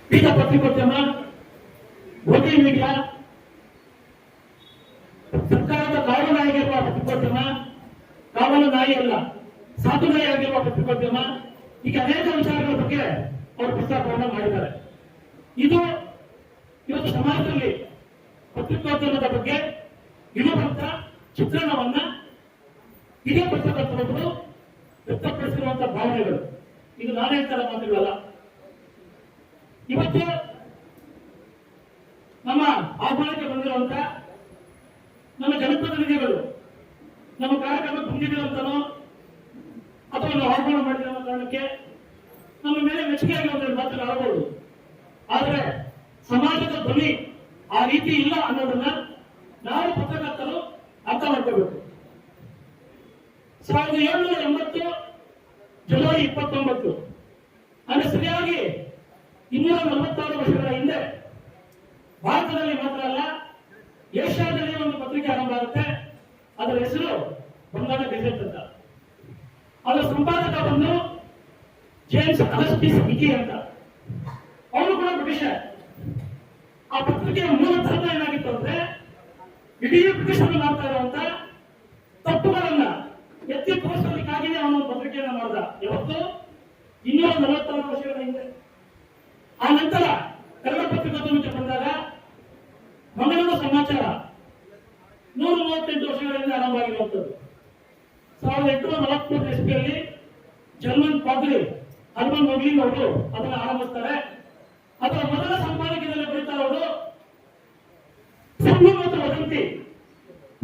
ಬೀಜ ಪತ್ರಿಕೋದ್ಯಮ, ಗೋಧಿ ಮೀಡಿಯಾ, ಸರ್ಕಾರದ ಕಾವಲು ನಾಯಿಗಿರುವ ಪತ್ರಿಕೋದ್ಯಮ, ಕಾವಲು ನಾಯಿ ಅಲ್ಲ ಸಾಧು ನಾಯಿ ಆಗಿರುವ ಪತ್ರಿಕೋದ್ಯಮ, ಈಗ ಅನೇಕ ವಿಚಾರಗಳ ಬಗ್ಗೆ ಅವರು ಪ್ರಸ್ತಾಪವನ್ನು ಮಾಡಿದ್ದಾರೆ. ಇದು ಇವತ್ತು ಸಮಾಜದಲ್ಲಿ ಪತ್ರಿಕೋದ್ಯಮದ ಬಗ್ಗೆ ಇರುವಂತ ಚಿತ್ರಣವನ್ನ ಹಿರಿಯ ಪತ್ರಕರ್ತರು ವ್ಯಕ್ತಪಡಿಸಿರುವಂತಹ ಭಾವನೆಗಳು. ಇದು ನಾನು ಹೇಳ್ತಾರ ಮಾತುಗಳಲ್ಲ. ಇವತ್ತು ನಮ್ಮ ಆಹ್ವಾನಕ್ಕೆ ಬಂದಿರುವಂತ ನಮ್ಮ ಜನಪ್ರತಿನಿಧಿಗಳು ನಮ್ಮ ಕಾರ್ಯಕ್ರಮ ಬಂದಿರುವಂತನೋ ಅಥವಾ ನಾವು ಆಹ್ವಾನ ಮಾಡಿದ ಕಾರಣಕ್ಕೆ ನಮ್ಮ ಮೇಲೆ ಮೆಚ್ಚುಗೆಯಾಗಿ ಒಂದೆರಡು ಮಾತುಗಳು ಆಡಬಹುದು. ಆದರೆ ಸಮಾಜದ ಧ್ವನಿ ಆ ರೀತಿ ಇಲ್ಲ ಅನ್ನೋದನ್ನ ನಾವು ಪತ್ರಕರ್ತರು ಅರ್ಥ ಮಾಡ್ಕೋಬೇಕು. 1780 ಜನವರಿ 29 ಅಂದ್ರೆ ಸರಿಯಾಗಿ 246 ವರ್ಷಗಳ ಹಿಂದೆ ಭಾರತದಲ್ಲಿ ಮಾತ್ರ ಅಲ್ಲ ಏಷ್ಯಾದಲ್ಲಿ ಒಂದು ಪತ್ರಿಕೆ ಆರಂಭ ಆಗುತ್ತೆ. ಅದರ ಹೆಸರು ಬಂಗಾಳ ಗೆಜೆಟ್ ಅಂತ. ಅದರ ಸಂಪಾದಕ ಬಂದು ಜೇಮ್ಸ್ ಅಗಸ್ಟಿಸ್ ಹಿಕಿ ಅಂತ. ಅವರು ಕೂಡ ಬ್ರಿಟಿಷರ್. ಆ ಪತ್ರಿಕೆಯ ಮೂಲ ಧರ್ಮ ಏನಾಗಿತ್ತು ಅಂದ್ರೆ ಇಡೀ ಬ್ರಿಟಿಷರು ಮಾಡ್ತಾ ಇರುವಂತ ತಪ್ಪುಗಳನ್ನ ಎತ್ತಿ ತೋರಿಸಲಿಕ್ಕಾಗಿಯೇ ಅವನು ಪತ್ರಿಕೆಯನ್ನ ಮಾಡಿದ. ಯಾವತ್ತು 246 ವರ್ಷಗಳ ಹಿಂದೆ. ಆ ನಂತರ ಕನ್ನಡ ಪತ್ರಿಕೋದ್ಯಮಕ್ಕೆ ಬಂದಾಗ ಮಂಗಳೂರು ಸಮಾಚಾರ 138 ವರ್ಷಗಳಿಂದ ಆರಂಭ ಆಗಿರುವಂತದ್ದು. 1843 ಇಸ್ವಿಯಲ್ಲಿ ಜರ್ಮನ್ ಪಾದ್ರಿ ಹರ್ಮನ್ ಮೊಗ್ಲಿಂಗ್ ಅವರು ಅದನ್ನು ಆರಂಭಿಸ್ತಾರೆ. ಅದರ ಮೊದಲ ಸಂಪಾದಕೀಯದಲ್ಲಿ ಬರೀತಾರೆ ಅವರು, ಸುಳ್ಳು ಮತ್ತು ವದಂತಿ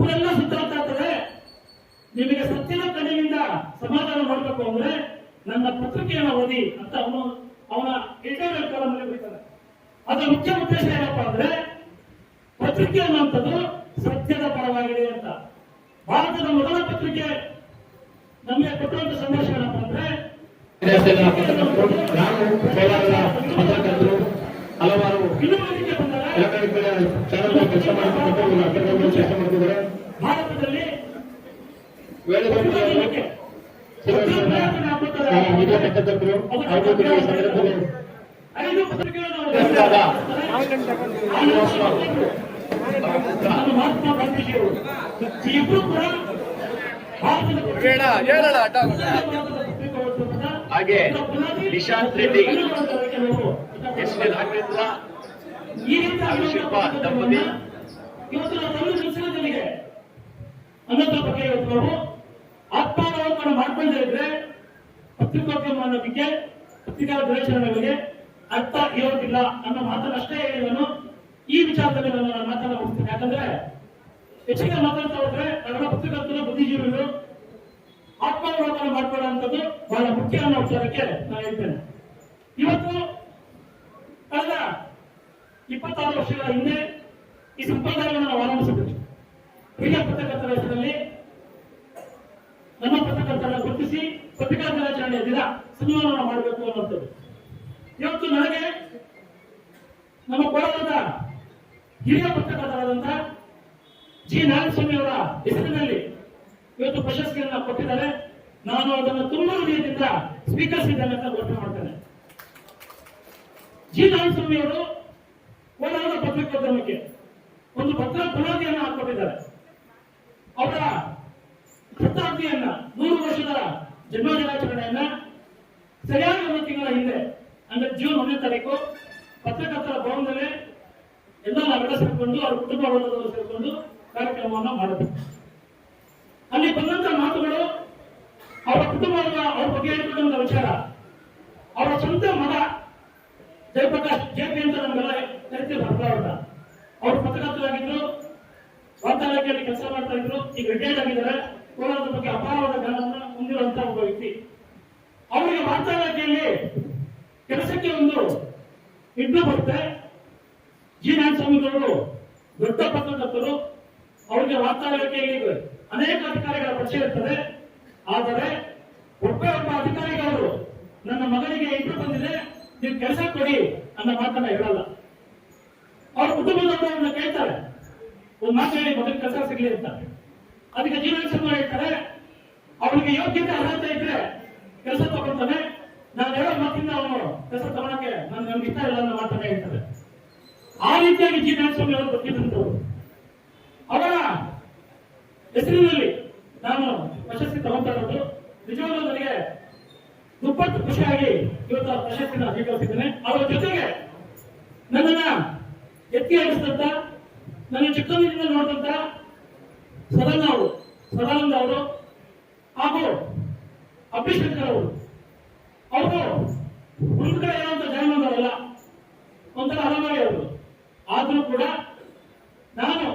ಊರೆಲ್ಲ ಸುತ್ತಾಡ್ತಾ ಇರ್ತದೆ, ನಿಮಗೆ ಸತ್ಯದ ಕಣ್ಣಿನಿಂದ ಸಮಾಧಾನ ಮಾಡಬೇಕು ಅಂದ್ರೆ ನನ್ನ ಪತ್ರಿಕೆಯನ್ನು ಓದಿ ಅಂತ ಅವನ ಎಡಿಟೋರಿಯಲ್ ಕಾಲಂನಲ್ಲಿ ಬರೀತಾರೆ. ಅದರ ಮುಖ್ಯ ಉದ್ದೇಶ ಏನಪ್ಪಾ ಅಂದ್ರೆ ಪತ್ರಿಕೆ ಅನ್ನುವಂಥದ್ದು ಸತ್ಯದ ಪರವಾಗಿದೆ ಅಂತ. ಭಾರತದ ಮೊದಲ ಪತ್ರಿಕೆ ನಮಗೆ ಕೊಟ್ಟುವಂತ ಸಂದೇಶ ಏನಪ್ಪಾ ಅಂದ್ರೆ ಹಲವಾರು ಭಾರತದಲ್ಲಿ ಮಹಾತ್ಮ ಗಾಂಧೀಜಿಯವರು ಇಬ್ಬರು ಕೂಡ ಹಾಗೆ ನಿಶಾಂತ್ ರೆಡ್ಡಿ, ಎಸ್ ವಿ ರಾಘವೇಂದ್ರ, ಶಿಲ್ಪ ದಂಪತಿ ಇವತ್ತು ನಾವು ಸಂವಿಧಾನದಲ್ಲಿಗೆ ಅನ್ನೋದ್ರ ಬಗ್ಗೆ ಇವತ್ತು ನಾವು ಆತ್ಮಾವಲೋಕನ ಮಾಡ್ಕೊಂಡೇ ಇದ್ರೆ ಪತ್ರಿಕೋದ್ಯಮ ಅನ್ನೋದಕ್ಕೆ ಪತ್ರಿಕಾ ದಿನಾಚರಣೆಗಳಿಗೆ ಅರ್ಥ ಇರೋದಿಲ್ಲ ಅನ್ನೋ ಮಾತನ್ನ ಅಷ್ಟೇ ಹೇಳಿ ನಾನು ಈ ವಿಚಾರದಲ್ಲಿ ನಾನು ಮಾತನ್ನ ಹೋಗ್ತೀನಿ. ಯಾಕಂದ್ರೆ ಹೆಚ್ಚಿಗೆ ಮಾತಾಡ್ತಾ ಹೋದ್ರೆ ಕನ್ನಡ ಪತ್ರಿಕರ್ತರು ಬುದ್ಧಿಜೀವಿಗಳು ಆತ್ಮಾವಲೋಕನ ಮಾಡ್ಕೊಳ್ಳುವಂಥದ್ದು ಬಹಳ ಮುಖ್ಯ ಅನ್ನೋ ವಿಚಾರಕ್ಕೆ ನಾನು ಹೇಳ್ತೇನೆ. ಇವತ್ತು ಕಳೆದ 26 ವರ್ಷಗಳ ಹಿಂದೆ ಈ ಸಂಪ್ರದಾಯವನ್ನು ನಾವು ಆರಂಭಿಸಿದ್ವಿ. ಹಿರಿಯ ಪತ್ರಕರ್ತರ ಹೆಸರಲ್ಲಿ ನಮ್ಮ ಪತ್ರಕರ್ತರನ್ನು ಗುರುತಿಸಿ ಪತ್ರಿಕಾ ದಿನಾಚರಣೆಯ ದಿನ ಸನ್ಮಾನ ಮಾಡಬೇಕು ಅನ್ನುವಂಥದ್ದು. ಇವತ್ತು ನನಗೆ ನಮ್ಮ ಕೋಲಾರದ ಹಿರಿಯ ಪತ್ರಕರ್ತರಾದಂಥ ಜಿ ನಾರಾಯಣಸ್ವಾಮಿ ಅವರ ಹೆಸರಿನಲ್ಲಿ ಇವತ್ತು ಪ್ರಶಸ್ತಿಯನ್ನ ಕೊಟ್ಟಿದ್ದಾರೆ. ನಾನು ಅದನ್ನು ತುಂಬ ಹೃದಯದಿಂದ ಸ್ವೀಕರಿಸಿದ್ದೇನೆ ಅಂತ ಘೋಷಣೆ ಮಾಡ್ತೇನೆ. ಜಿ ನಾರಾಯಣಸ್ವಾಮಿ ಅವರು ಕೋಲಾರದ ಪತ್ರಿಕೋದ್ಯಮಕ್ಕೆ ಒಂದು ಭದ್ರ ಬುನಾದಿಯನ್ನು ಹಾಕೊಟ್ಟಿದ್ದಾರೆ. ಅವರ ಶತಾಬ್ದಿಯನ್ನ 100 ವರ್ಷದ ಜನ್ಮ ದಿನಾಚರಣೆಯನ್ನ ಸರಿಯಾಗಿ 1 ತಿಂಗಳ ಹಿಂದೆ ಅಂದ್ರೆ ಜೂನ್ 1ನೇ ತಾರೀಕು ಪತ್ರಕರ್ತರ ಭವನದಲ್ಲಿ ಎಲ್ಲ ನಾವೆಲ್ಲ ಸೇರಿಕೊಂಡು ಅವರ ಕುಟುಂಬ ವರ್ಗದವರು ಸೇರಿಕೊಂಡು ಕಾರ್ಯಕ್ರಮವನ್ನು ಮಾಡಿದ್ರು. ಅಲ್ಲಿ ಬಂದಂತ ಮಾತುಗಳು ಅವರ ಕುಟುಂಬದ ಅವ್ರ ಬಗ್ಗೆ ಹೇಳಿಕೊಂಡ ವಿಚಾರ, ಅವರ ಸ್ವಂತ ಮಗ ಜಯಪ್ರಕಾಶ್ ಜೆಪಿ ಅಂತ ನಮ್ಗೆಲ್ಲ ಕರಿತೀವಿ ಬರ್ತಾವ್ರ. ಅವರು ಪತ್ರಕರ್ತರಾಗಿದ್ರು, ವಾರ್ತಾ ಇಲಾಖೆಯಲ್ಲಿ ಕೆಲಸ ಮಾಡ್ತಾ ಇದ್ರು, ಈಗ ರಿಟೈರ್ಡ್ ಆಗಿದ್ದಾರೆ. ಕೋಲಾರದ ಬಗ್ಗೆ ಅಪಾರವಾದ ಜ್ಞಾನವನ್ನು ಹೊಂದಿರುವಂತಹ ಒಬ್ಬ ವ್ಯಕ್ತಿ. ಅವರಿಗೆ ವಾರ್ತಾ ಇಲಾಖೆಯಲ್ಲಿ ಕೆಲಸಕ್ಕೆ ಒಂದು ಇಡ್ಲು ಬರುತ್ತೆ. ಜಿ ನಾರಾಯಣಸ್ವಾಮಿಗಳು ದೊಡ್ಡ ಪತ್ರಕರ್ತರು, ಅವರಿಗೆ ವಾರ್ತಾ ಇಲಾಖೆಯಲ್ಲಿ ಅನೇಕ ಅಧಿಕಾರಿಗಳ ಪರಿಚಯ ಇರ್ತದೆ. ಆದರೆ ಒಬ್ಬ ಅಧಿಕಾರಿಗಳು ನನ್ನ ಮಗನಿಗೆ ಇಡ್ಲು ಬಂದಿದೆ, ನೀವು ಕೆಲಸ ಕೊಡಿ ಅನ್ನೋ ಮಾತನ್ನ ಹೇಳಲ್ಲ. ಅವ್ರ ಕುಟುಂಬದವರನ್ನ ಕೇಳ್ತಾರೆ, ಒಂದು ಮಾತು ಹೇಳಿ ಮಗನ ಕೆಲಸ ಸಿಗಲಿ ಅಂತ. ಅದಕ್ಕೆ ಜಿ ನಾರಾಯಣಸ್ವಾಮಿ ಹೇಳ್ತಾರೆ, ಅವರಿಗೆ ಯೋಗ್ಯತೆ ಅರ್ಹತೆ ಇದ್ರೆ ಕೆಲಸ ತಗೊಳ್ತಾನೆ, ನಾನು ಹೇಳೋ ಮಾತಿಂದ ಅವನು ಕೆಲಸ ತಗೊಳಕ್ಕೆ ನನ್ಗೆ ಇಷ್ಟ ಇಲ್ಲ ಅನ್ನೋ ಮಾತನ್ನ ಹೇಳ್ತಾರೆ. ಆ ರೀತಿಯಾಗಿ ಜಿ ನಾರಾಯಣಸ್ವಾಮಿ ಅವರು ಬರ್ತಿದ್ದಂಥವ್ರು. ಅವರ ಹೆಸರಿನಲ್ಲಿ ನಾನು ಪ್ರಶಸ್ತಿ ತಗೊಂತಾ ಇರೋದು ನಿಜವಾಗ್ಲೂ ನನಗೆ ದುಪ್ಪಟ್ಟು ಖುಷಿಯಾಗಿ ಇವತ್ತು ಆ ಪ್ರಶಸ್ತಿನ ಸ್ವೀಕರಿಸಿದ್ದೇನೆ. ಅವರ ಜೊತೆಗೆ ನನ್ನನ್ನ ಎತ್ತಿ ಆಡಿಸಿದಂತ, ನನ್ನ ಚಿಕ್ಕಂದಿನಿಂದ ನೋಡಿದಂತ ಸದಾನಂದ ಅವರು ಹಾಗೂ ಅಭಿಶಂಕರ್ ಅವರು ಒಂದು ಕಡೆ ಇರುವಂತ ಜಯಮಂದರಲ್ಲ, ಒಂಥರ ಅಲಮಾರಿ ಅವರು. ಆದ್ರೂ ಕೂಡ ನಾನು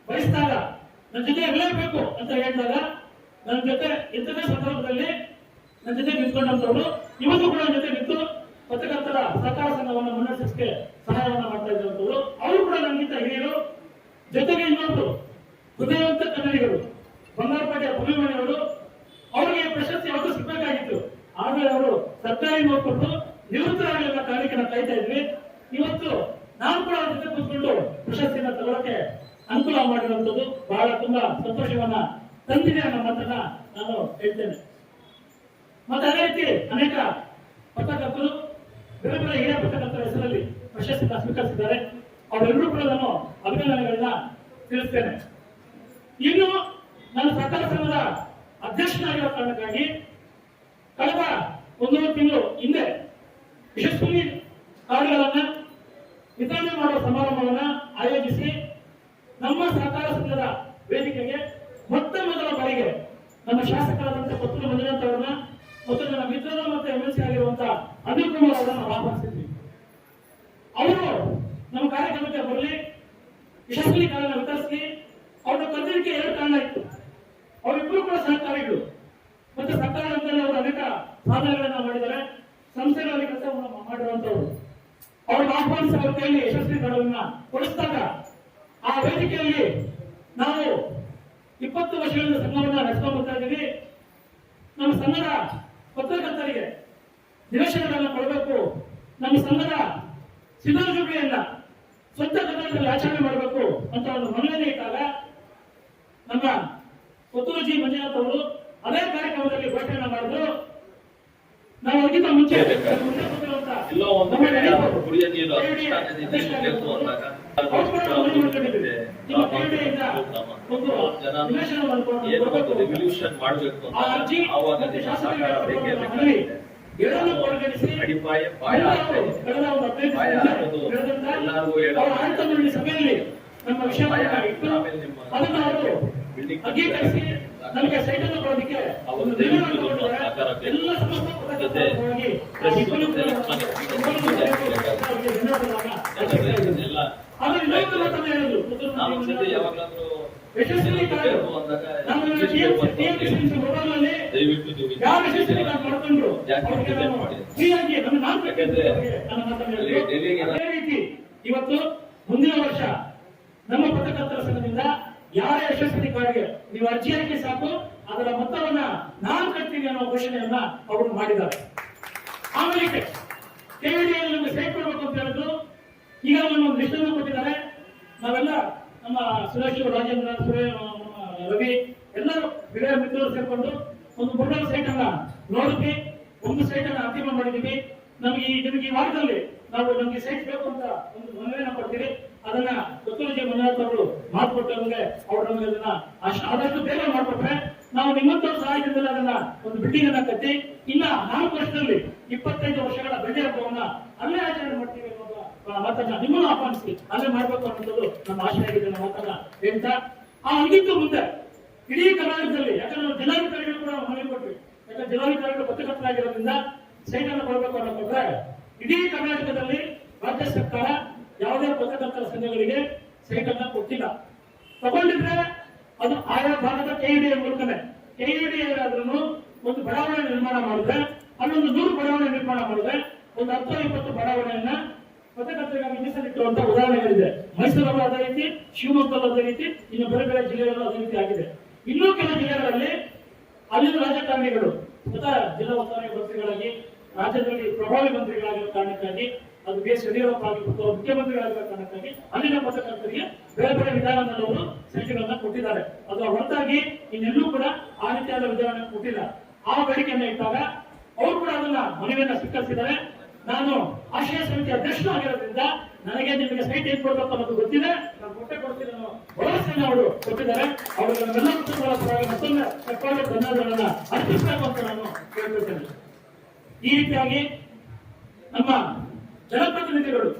ಬಯಸಿದಾಗ ನನ್ನ ಜೊತೆ ಇರಲೇಬೇಕು ಅಂತ ಹೇಳಿದಾಗ ನನ್ನ ಜೊತೆ ಇಂಥದೇ ಸಂದರ್ಭದಲ್ಲಿ ನನ್ನ ಜೊತೆ ನಿಂತ್ಕೊಂಡಂತವರು ಇವತ್ತು ಕೂಡ ನನ್ನ ಜೊತೆ ನಿಂತು ಪತ್ರಕರ್ತರ ಸಹಕಾರ ಸಂಘವನ್ನು ಮುನ್ನಡೆಸಕ್ಕೆ ಸಹಾಯವನ್ನ ಮಾಡ್ತಾ ಇದ್ದಂಥವ್ರು. ಅವರು ಕೂಡ ನನಗಿಂತ ಹಿರಿಯರು. ಜೊತೆಗೆ ಇನ್ನೊಂದು ಹೃದಯವಂತ ಕನ್ನಡಿಗರು ಬಂಗಾರಪೇಟೆಯ ಭೂಮಿಮಣಿಯವರು. ಅವರಿಗೆ ಪ್ರಶಸ್ತಿ ಯಾವತ್ತೂ ಸಿಗಬೇಕಾಗಿತ್ತು, ಆದ್ರೆ ಅವರು ಸರ್ಕಾರಿ ನೋಡ್ಕೊಂಡು ನಿವೃತ್ತರಾಗಲಿಲ್ಲ ಕಾರಣಕ್ಕೆ ನಾವು ಕಾಯ್ತಾ ಇದ್ವಿ. ಇವತ್ತು ನಾನು ಕೂಡ ಅವ್ರ ಜೊತೆ ಕೂತ್ಕೊಂಡು ಪ್ರಶಸ್ತಿನ ತಗೊಳಕ್ಕೆ ಅನುಕೂಲ ಮಾಡಿರುವಂತದ್ದು ಬಹಳ ತುಂಬಾ ಸಂತೋಷವನ್ನ ತಂದಿದೆ ಅನ್ನೋ ಮಾತನ್ನ ನಾನು ಹೇಳ್ತೇನೆ. ಮತ್ತೆ ಅದೇ ರೀತಿ ಅನೇಕ ಪತ್ರಕರ್ತರು ಬೇರೆ ಬೇರೆ ಹಿರಿಯ ಪತ್ರಕರ್ತರ ಹೆಸರಲ್ಲಿ ಪ್ರಶಸ್ತಿನ ಸ್ವೀಕರಿಸಿದ್ದಾರೆ. ಅವರೆಲ್ಲರೂ ಕೂಡ ನಾನು ಅಭಿನಂದನೆಗಳನ್ನ ತಿಳಿಸ್ತೇನೆ. ಇನ್ನು ನಾನು ಸಹಕಾರ ಸಂಘದ ಅಧ್ಯಕ್ಷನಾಗಿರೋ ಕಾರಣಕ್ಕಾಗಿ ಕಳೆದ 1 ತಿಂಗಳು ಹಿಂದೆ ಯಶಸ್ವಿನಿ ಕಾರ್ಡ್ಗಳನ್ನ ವಿತರಣೆ ಮಾಡುವ ಸಮಾರಂಭವನ್ನ ಆಯೋಜಿಸಿ ನಮ್ಮ ಸಹಕಾರ ಸಂಘದ ವೇದಿಕೆಗೆ ಮೊಟ್ಟ ಮೊದಲ ಬಾರಿಗೆ ನಮ್ಮ ಶಾಸಕರಾದಂತಹ ಪುತ್ತೂರು ಮಂಜುನಾಥ್ ಅವರನ್ನ ಮತ್ತು ನನ್ನ ಮಿತ್ರರು ಮತ್ತು MLC ಆಗಿರುವಂತಹ ಅನಿಲ್ ಕುಮಾರ್ ಅವರನ್ನು ಆಹ್ವಾನಿಸಿದ್ವಿ. ಅವರು ನಮ್ಮ ಕಾರ್ಯಕ್ರಮಕ್ಕೆ ಬರಲಿ, ಯಶಸ್ವಿ ಕಾರ್ಯನ ವಿತರಿಸಲಿ. ಅವರ ಕರೆದಿದ್ದಕ್ಕೆ 2 ಕಾರಣ ಇತ್ತು. ಅವರಿಬ್ಬರು ಕೂಡ ಸಹಕಾರಿಗಳು ಮತ್ತೆ ಸರ್ಕಾರ ಹಂತದಲ್ಲಿ ಅವರು ಅನೇಕ ಸಾಧನೆಗಳನ್ನ ಮಾಡಿದ್ದಾರೆ, ಸಂಸ್ಥೆಗಳಲ್ಲಿ ಕೆಲಸವನ್ನು ಮಾಡಿರುವಂತವರು. ಅವ್ರಿಗೆ ಆಹ್ವಾನಿಸಿ ಅವರ ಕೈಯಲ್ಲಿ ಯಶಸ್ವಿ ಕಾರ್ಯಗಳನ್ನ ಕೊಡಿಸಿದಾಗ ಆ ವೇದಿಕೆಯಲ್ಲಿ ನಾವು 20 ವರ್ಷಗಳಿಂದ ಸಂಘವನ್ನ ನಡೆಸ್ಕೊಂಡು ಬರ್ತಾ ಇದ್ದೀವಿ. ನಮ್ಮ ಸಂಘದ ಪತ್ರಕರ್ತರಿಗೆ ನಿವೇಶನಗಳನ್ನ ಕೊಡಬೇಕು, ನಮ್ಮ ಸಂಘದ ಸಿದ್ಧಾರ್ಥ ಜುಬ್ಲಿಯನ್ನ ಸ್ವಂತ ಕನ್ನಡದಲ್ಲಿ ಆಚರಣೆ ಮಾಡಬೇಕು ಅಂತ ಒಂದು ಮನವಿಯನ್ನು ಇಟ್ಟಾಗ ನಮ್ಮ ಪುತ್ತೂರು ಜಿ ಮಂಜುನಾಥ್ ಅವರು ಅದೇ ಕಾರ್ಯಕ್ರಮದಲ್ಲಿ ಘೋಷಣೆ ಮಾಡಿದ್ರು. ನಾವು ಅದಕ್ಕಿಂತ ಮುಂಚೆ ಎಲ್ಲೋ ಒಂದು ಕಡೆ ಕುಡಿಯ ನೀರು ಬೇಕು ಅಂದಾಗ ರೆವಲ್ಯೂಷನ್ ಮಾಡಬೇಕು ಆವಾಗ ಸಹಕಾರ ಬೇಕೇ ಅಡಿಪಾಯ ಪಾಯ ಪಾಯ ಹಾಕೋದು ಎಲ್ಲರಿಗೂ ಸಭೆಯಲ್ಲಿ ನಮ್ಮ ವಿಷಯ ಅಂಗೀಕರಿಸಿ ನಮಗೆ ಸೈಟನ್ನು ಕೊಡೋದಕ್ಕೆ ಎಲ್ಲ ಯಶಸ್ವಿ ದಯವಿಟ್ಟು ಮಾಡಿಕೊಂಡು ಇವತ್ತು ಮುಂದಿನ ವರ್ಷ ನಮ್ಮ ಪತ್ರಕರ್ತರ ಸಂಘದಿಂದ ಯಾರ ಯಶಸ್ವಿ ಕಾರ್ಡ್ಗೆ ನೀವು ಅರ್ಜಿ ಹಾಕಿ ಸಾಕು, ಅದರ ಮೊತ್ತವನ್ನ ನಾನು ಕಟ್ತೀನಿ ಅನ್ನೋ ಘೋಷಣೆಯನ್ನ ಅವರು ಮಾಡಿದ್ದಾರೆ. ಆಮೇಲೆ ಕೆವಿಡಿಯಲ್ಲಿ ನಮಗೆ ಸೈಟ್ ಕೊಡಬೇಕು ಅಂತ ಹೇಳಿದ್ರು. ಈಗ ನಮ್ಮ ಲಿಸ್ಟ್ ಅನ್ನು ಕೊಟ್ಟಿದ್ದಾರೆ. ನಾವೆಲ್ಲ ನಮ್ಮ ಸುರೇಶ್, ರಾಜೇಂದ್ರ, ರವಿ ಎಲ್ಲರೂ ಹಿರಿಯ ಮಿತ್ರರು ಸೇರ್ಕೊಂಡು ಒಂದು ಬುಡಲ್ ಸೈಟ್ ಅನ್ನ ನೋಡಿದ್ವಿ. ಒಂದು ಸೈಟ್ ಅನ್ನ ಅಂತಿಮ ಮಾಡಿದೀವಿ. ನಿಮಗೆ ಈ ವಾರದಲ್ಲಿ ನಾವು ನಮಗೆ ಸೈಟ್ ಬೇಕು ಅಂತ ಒಂದು ಮನವಿಯನ್ನು ಕೊಡ್ತೀವಿ. ಅದನ್ನ ಪುತ್ತೂರು ಜಿ ಮಂಜುನಾಥ್ ಅವರು ಮಾತು ಕೊಟ್ಟಂಗೆ ಅವ್ರು ನಮಗೆ ಅದನ್ನ ಆದಷ್ಟು ಬೇಗ ಮಾಡ್ಕೊಟ್ರೆ ನಾವು ನಿಮ್ಮಂತವ್ರ ಸಹಾಯದಿಂದ ಅದನ್ನ ಒಂದು ಬಿಲ್ಡಿಂಗ್ ಅನ್ನ ಕಟ್ಟಿ ಇನ್ನ 4 ವರ್ಷದಲ್ಲಿ 25 ವರ್ಷಗಳ ಬೆಳ್ಳಿ ಹಬ್ಬವನ್ನ ಅಲ್ಲೇ ಆಚರಣೆ ಮಾಡ್ತೀವಿ ಅನ್ನೋದು ಮಾತನ್ನ ನಿಮ್ಮನ್ನು ಆಹ್ವಾನಿಸಿ ಅಲ್ಲೇ ಮಾಡ್ಬೇಕು ಅನ್ನೋದು ನಮ್ಮ ಆಶಯ ಆಗಿದೆ ಮಾತನ್ನ ಹೇಳ್ತಾ, ಇದಕ್ಕೂ ಮುಂದೆ ಇಡೀ ಕರ್ನಾಟಕದಲ್ಲಿ, ಯಾಕಂದ್ರೆ ನಾವು ಜಿಲ್ಲಾಧಿಕಾರಿಗಳು ಕೂಡ ಮನವಿ ಕೊಟ್ವಿ. ಯಾಕಂದ್ರೆ ಜಿಲ್ಲಾಧಿಕಾರಿಗಳು ಪತ್ರಕರ್ತರಾಗಿರೋದ್ರಿಂದ ಸೈಟ್ ಅನ್ನು ಕೊಡಬೇಕು ಅನ್ನೋ ಕೊಟ್ರೆ ಇಡೀ ಕರ್ನಾಟಕದಲ್ಲಿ ರಾಜ್ಯ ಸರ್ಕಾರ ಯಾವುದೇ ಪತ್ರಕರ್ತರ ಸಂಘಗಳಿಗೆ ಸೈಟ್ ಅನ್ನ ಕೊಟ್ಟಿಲ್ಲ. ತಗೊಂಡಿದ್ರೆ ಅದು ಆಯಾ ಭಾಗದ ಕೆಇಡಿಎ ಮೂಲಕನೇ. ಕೆಇಡಿಎ ಆದ್ರೂ ಒಂದು ಬಡಾವಣೆ ನಿರ್ಮಾಣ ಮಾಡಿದ್ರೆ, ಅಲ್ಲೊಂದು 100 ಬಡಾವಣೆ ನಿರ್ಮಾಣ ಮಾಡಿದ್ರೆ ಒಂದು 10-20 ಬಡಾವಣೆಯನ್ನ ಪತ್ರಕರ್ತರಿಗಾಗಿ ಮೀಸಲಿಟ್ಟುವಂತ ಉದಾಹರಣೆಗಳಿದೆ. ಮೈಸೂರಲ್ಲೂ ಅದೇ ರೀತಿ, ಶಿವಮೊಗ್ಗದಲ್ಲೂ ಅದೇ ರೀತಿ, ಇನ್ನು ಬೇರೆ ಬೇರೆ ಜಿಲ್ಲೆಗಳಲ್ಲೂ ಅದೇ ರೀತಿ ಆಗಿದೆ. ಇನ್ನೂ ಕೆಲವು ಜಿಲ್ಲೆಗಳಲ್ಲಿ ಅಲ್ಲಿನ ರಾಜಕಾರಣಿಗಳು ಸ್ವತಃ ಜಿಲ್ಲಾ ಉಸ್ತುವಾರಿ ಮಂತ್ರಿಗಳಾಗಿ, ರಾಜ್ಯದಲ್ಲಿ ಪ್ರಭಾವಿ ಮಂತ್ರಿಗಳಾಗಿರೋ ಕಾರಣಕ್ಕಾಗಿ, ಅದು BS ಯಡಿಯೂರಪ್ಪ ಆಗಿರ್ಬೋದು, ಮುಖ್ಯಮಂತ್ರಿಗಳಾಗಿರೋ ಕಾರಣಕ್ಕಾಗಿ ಅಲ್ಲಿನ ಪತ್ರಕರ್ತರಿಗೆ ಬೇರೆ ಬೇರೆ ವಿಧಾನದಲ್ಲಿ ಅವರು ಸೈಟ್ಗಳನ್ನ ಕೊಟ್ಟಿದ್ದಾರೆ. ಅದರ ಹೊರತಾಗಿ ಇನ್ನೆಲ್ಲೂ ಕೂಡ ಆ ರೀತಿಯಾದ ವಿಧಾನ ಕೊಟ್ಟಿಲ್ಲ. ಆ ಬೇಡಿಕೆಯನ್ನ ಇಟ್ಟಾಗ ಅವರು ಕೂಡ ಅದನ್ನ ಮನವಿಯನ್ನ ಸ್ವೀಕರಿಸಿದ್ದಾರೆ. ನಾನು ಆಶ್ರಯ ಸಮಿತಿ ಅಧ್ಯಕ್ಷರು ಆಗಿರೋದ್ರಿಂದ ನನಗೆ ನಿಮಗೆ ಸೈಟ್ ಏನ್ ಕೊಡಬೇಕು ಅನ್ನೋದು ಗೊತ್ತಿದೆ. ನಾನು ಕೊಡ್ತೀನಿ ಅನ್ನೋ ಭರವಸೆಯನ್ನು ಅವರು ಕೊಟ್ಟಿದ್ದಾರೆ. ಅವರು ನಮ್ಮೆಲ್ಲ ಕುಟುಂಬಗಳ ಪರವಾಗಿ ಮತ್ತೊಮ್ಮೆ ಸರ್ಕಾರದ ಧನ್ಯವಾದಗಳನ್ನ ಅರ್ಪಿಸಬೇಕು ಅಂತ ನಾನು ಕೇಳ್ಕೊಳ್ತೇನೆ. ಈ ರೀತಿಯಾಗಿ ನಮ್ಮ ಜನಪ್ರತಿನಿಧಿಗಳು